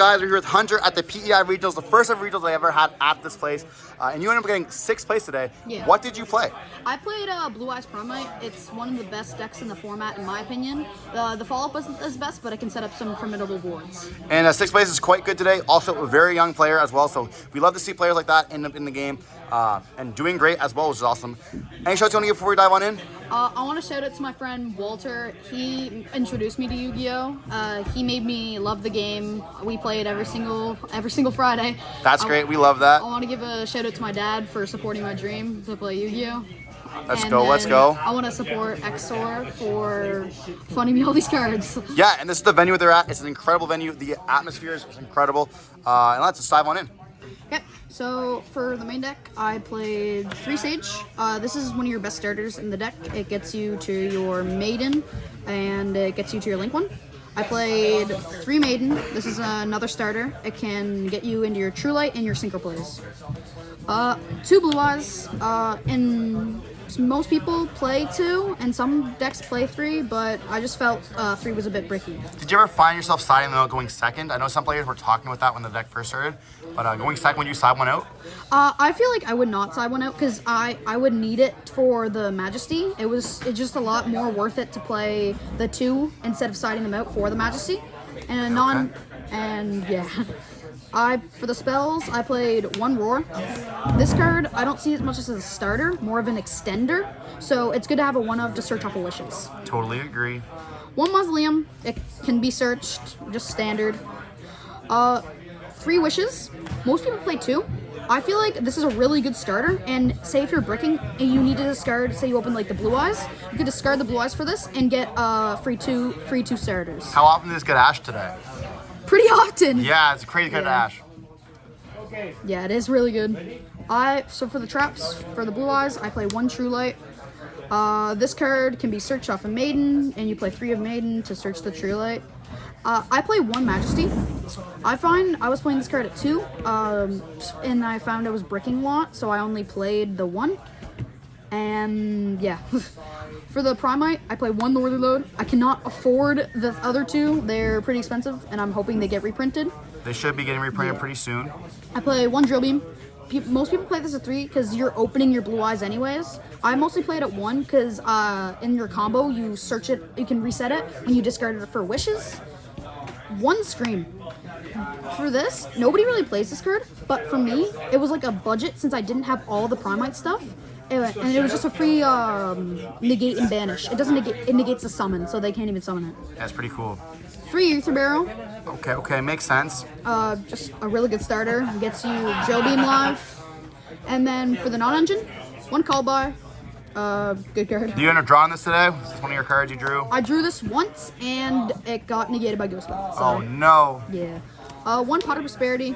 Guys, we're here with Hunter at the PEI Regionals, the first ever regionals I ever had at this place. And you ended up getting 6th place today. Yeah. What did you play? I played Blue Eyes Promite. It's one of the best decks in the format, in my opinion. The follow-up wasn't as best, but I can set up some formidable boards. And 6th place is quite good today. Also, a very young player as well. So we love to see players like that end up in the game and doing great as well, which is awesome. Any shout-outs you want to give before we dive on in? I want to shout out to my friend Walter. He introduced me to Yu-Gi-Oh. He made me love the game. We play it every single Friday. That's great. We love that. I want to give a shout out to my dad for supporting my dream to play Yu-Gi-Oh. Let's go. I want to support XOR for funding me all these cards. Yeah, and this is the venue they're at. It's an incredible venue. The atmosphere is incredible. And let's just dive on in. Okay, so for the main deck, I played 3 Sage. This is one of your best starters in the deck. It gets you to your Maiden, and it gets you to your Link one. I played 3 Maiden. This is another starter. It can get you into your True Light and your Synchro plays. 2 Blue Eyes. Most people play 2, and some decks play 3, but I just felt 3 was a bit bricky. Did you ever find yourself siding them out going second? I know some players were talking about that when the deck first started, but going second, would you side one out? I feel like I would not side one out because I would need it for the Majesty. It's just a lot more worth it to play the 2 instead of siding them out for the Majesty. And for the spells, I played 1 Roar. This card, I don't see as much as a starter, more of an extender. So it's good to have a 1-of to search off of wishes. Totally agree. 1 Mausoleum, it can be searched, just standard. 3 Wishes, most people play 2. I feel like this is a really good starter, and say if you're bricking and you need to discard, say you open like the Blue Eyes, you could discard the Blue Eyes for this and get free two starters. How often did this get Ash today? Pretty often. Yeah, it's a crazy card to Ash. Yeah, it is really good. So for the traps, for the Blue Eyes, I play 1 True Light. This card can be searched off a Maiden, and you play 3 of Maiden to search the True Light. I play 1 Majesty. I was playing this card at 2, and I found I was bricking a lot, so I only played the 1. And yeah. For the Promite, I play 1 Northern Load. I cannot afford the other 2. They're pretty expensive, and I'm hoping they get reprinted. They should be getting reprinted pretty soon. I play 1 Drill Beam. Most people play this at 3 because you're opening your Blue Eyes anyways. I mostly play it at 1 because in your combo, you search it, you can reset it when you discard it for wishes. 1 Scream. For this, nobody really plays this card, but for me, it was like a budget since I didn't have all the Promite stuff. And it was just a free negate and banish. It doesn't negate, it negates the summon, so they can't even summon it. That's pretty cool. 3 Ether Barrel. Okay, makes sense. Just a really good starter. Gets you Drill Beam live. And then for the non-engine, 1 Call By. Good card. Did you end up drawing this today? Is this one of your cards you drew? I drew this once, and it got negated by Ghost Belt. So, oh no. Yeah. 1 Pot of Prosperity.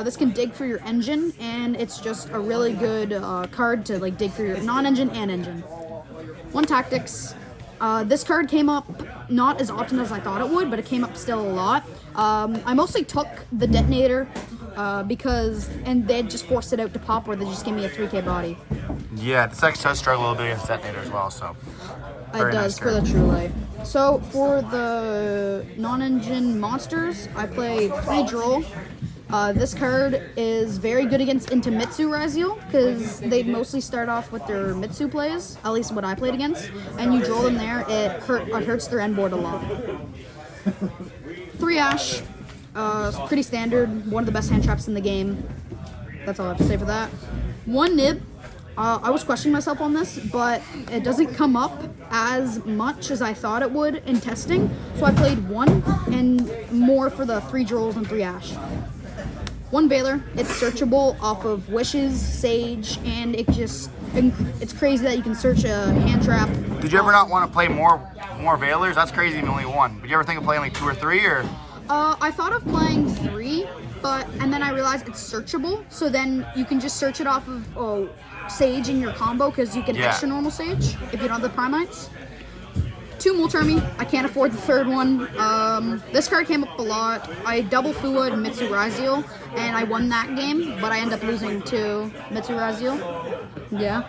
This can dig for your engine, and it's just a really good card to like dig for your non-engine and engine. 1 Tactics. This card came up not as often as I thought it would, but it came up still a lot. I mostly took the Detonator and they just forced it out to pop, or they just gave me a 3k body. Yeah, this deck does struggle a little bit against Detonator as well, so. It does for the True Light. So for the non-engine monsters, I play 3 Droll. This card is very good against into Mitsu Raziel because they mostly start off with their Mitsu plays, at least what I played against, and you draw them there, it hurts their end board a lot. 3 Ash, pretty standard, one of the best hand traps in the game. That's all I have to say for that. 1 Nib. I was questioning myself on this, but it doesn't come up as much as I thought it would in testing, so I played 1 and more for the 3 Drolls and 3 Ash. 1 Veiler, it's searchable off of Wishes, Sage, and it's crazy that you can search a hand trap. Did you ever not want to play more Veilers? That's crazy, only 1. Did you ever think of playing like 2 or 3, or? I thought of playing 3, and then I realized it's searchable, so then you can just search it off of Sage in your combo, because you can extra normal Sage if you don't have the Primites. 2 Multermi. I can't afford the 3rd one. This card came up a lot. I double Fuwa Mitsu Raziel, and I won that game, but I ended up losing to Mitsu Raziel. Yeah.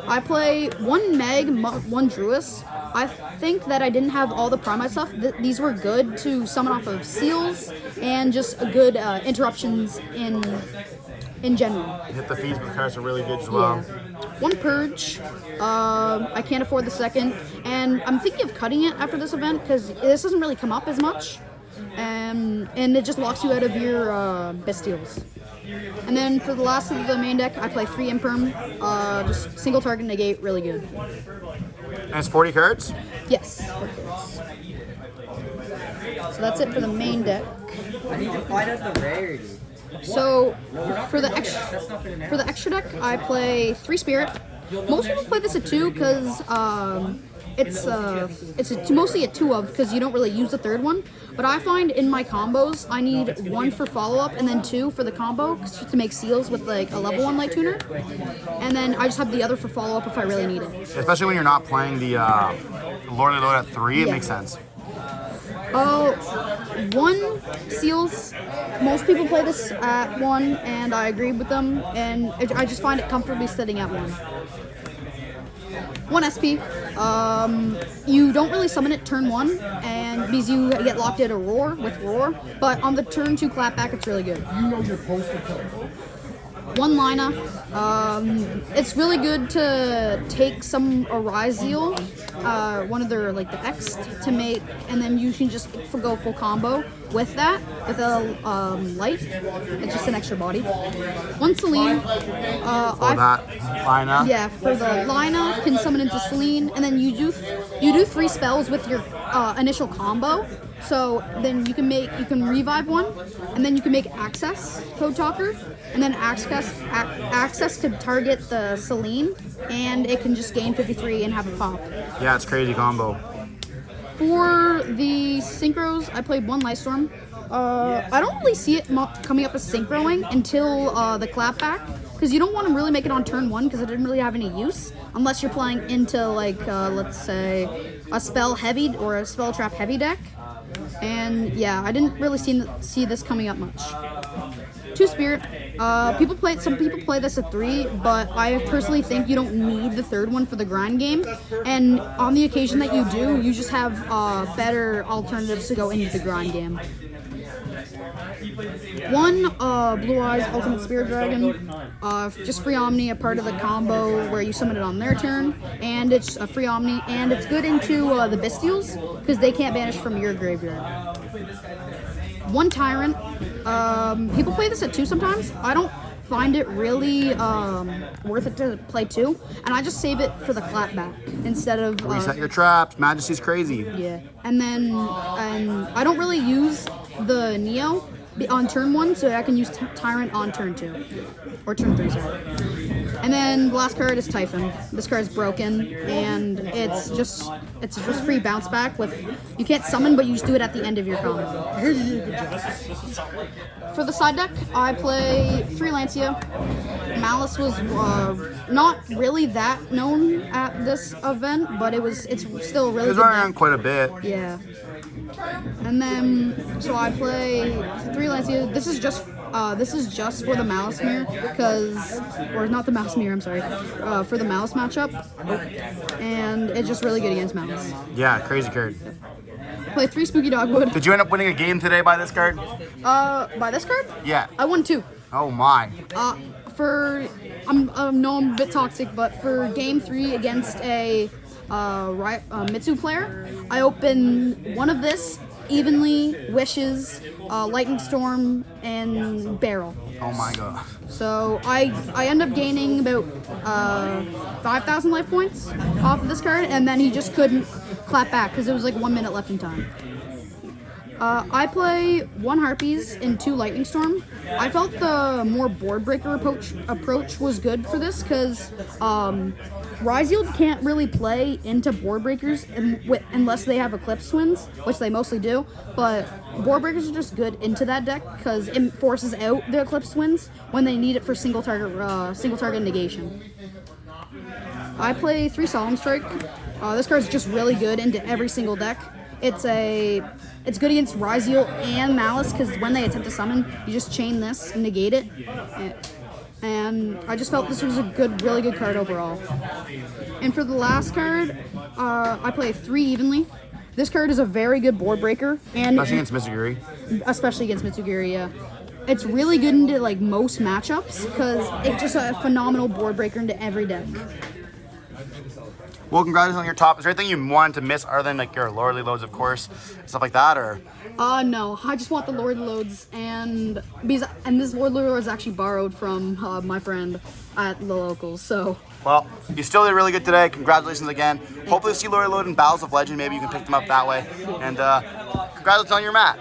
I play 1 Meg, 1 Druis. I think that I didn't have all the Prime stuff. These were good to summon off of seals and just good interruptions in general. Hit the feeds, but the cards are really good as well. Yeah. One purge. I can't afford the second, and I'm thinking of cutting it after this event because this doesn't really come up as much, and it just locks you out of your bestials. And then for the last of the main deck, I play 3 Imperm, just single target negate, really good. And it's 40 cards? Yes. 40 cards. So that's it for the main deck. I need to find out the rarity. So for the extra deck, I play 3 Spirit. Most people play this at 2 because it's mostly a 2 of because you don't really use the third one. But I find in my combos I need 1 for follow up and then 2 for the combo to make seals with like a level 1 light tuner, and then I just have the other for follow up if I really need it. Especially when you're not playing the Lord of the Load at 3, it makes sense. 1 seals. Most people play this at 1, and I agree with them. And I just find it comfortably sitting at 1. 1 SP. You don't really summon it turn 1, and because you get locked at a roar with roar. But on the turn 2 clapback, it's really good. 1 Lina. It's really good to take some Arise Zeal, one of their like the X to make, and then you can just go full combo with that with a light. It's just an extra body. 1 Celine. For that Lina. Yeah, for the Lina can summon into Celine, and then you do 3 spells with your initial combo. So then you can revive 1, and then you can make Access, Code Talker, and then Access could target the Celine, and it can just gain 53 and have a pop. Yeah, it's crazy combo. For the synchros, I played 1 Lightstorm. I don't really see it coming up as synchroing until the clapback, because you don't want to really make it on turn 1 because it didn't really have any use unless you're playing into like let's say a spell heavy or a spell trap heavy deck. And yeah, I didn't really see this coming up much. 2 Spirit. Some people play this at 3, but I personally think you don't need the third one for the grind game. And on the occasion that you do, you just have better alternatives to go into the grind game. 1 Blue Eyes Ultimate Spirit Dragon, just free Omni, a part of the combo where you summon it on their turn, and it's a free Omni, and it's good into the Bestials because they can't banish from your graveyard. 1 Tyrant. People play this at 2 sometimes. I don't find it really worth it to play 2, and I just save it for the clapback instead of Reset your traps. Majesty's crazy. Yeah, and I don't really use the Neo on turn 1, so I can use Tyrant on turn 2 or turn 3. Sorry. And then the last card is Typhon. This card is broken, and it's just free bounce back with you can't summon, but you just do it at the end of your combo. For the side deck, I play 3 Lancia. Malice was not really that known at this event, but it's still really. It was around quite a bit. Yeah. And then so I play 3 Lancia. This is just for the Malice Mirror, or not the Malice Mirror, I'm sorry, for the Malice matchup, and it's just really good against Malice. Yeah, crazy card. Play 3 Spooky Dogwood. Did you end up winning a game today by this card? By this card? Yeah. I won 2. Oh my. I'm a bit toxic, but for game 3 against a Mitsu player, I open 1 of this, Evenly, Wishes, Lightning Storm, and Barrel. Oh my god. So I end up gaining about 5,000 life points off of this card, and then he just couldn't clap back because it was like 1 minute left in time. I play 1 Harpies and 2 Lightning Storm. I felt the more board breaker approach was good for this because Ryzield can't really play into board breakers unless they have Eclipse Twins, which they mostly do, but board breakers are just good into that deck because it forces out the Eclipse Twins when they need it for single target negation. I play 3 Solemn Strike. This card's just really good into every single deck. It's good against Ryziel and Malice because when they attempt to summon, you just chain this and negate it. and I just felt this was a really good card overall. And for the last card, I play 3 evenly. This card is a very good board breaker, and Especially against Mitsugiri. Especially against Mitsugiri, yeah. It's really good into like most matchups because it's just a phenomenal board breaker into every deck. Well, congratulations on your top. Is there anything you wanted to miss other than like your Lordly loads, of course, stuff like that, or? No, I just want the Lord loads, and this Lord load is actually borrowed from my friend at the locals, so. Well, you still did really good today. Congratulations again. Hopefully see Lordly load in Battles of Legend. Maybe you can pick them up that way. And congratulations on your mat.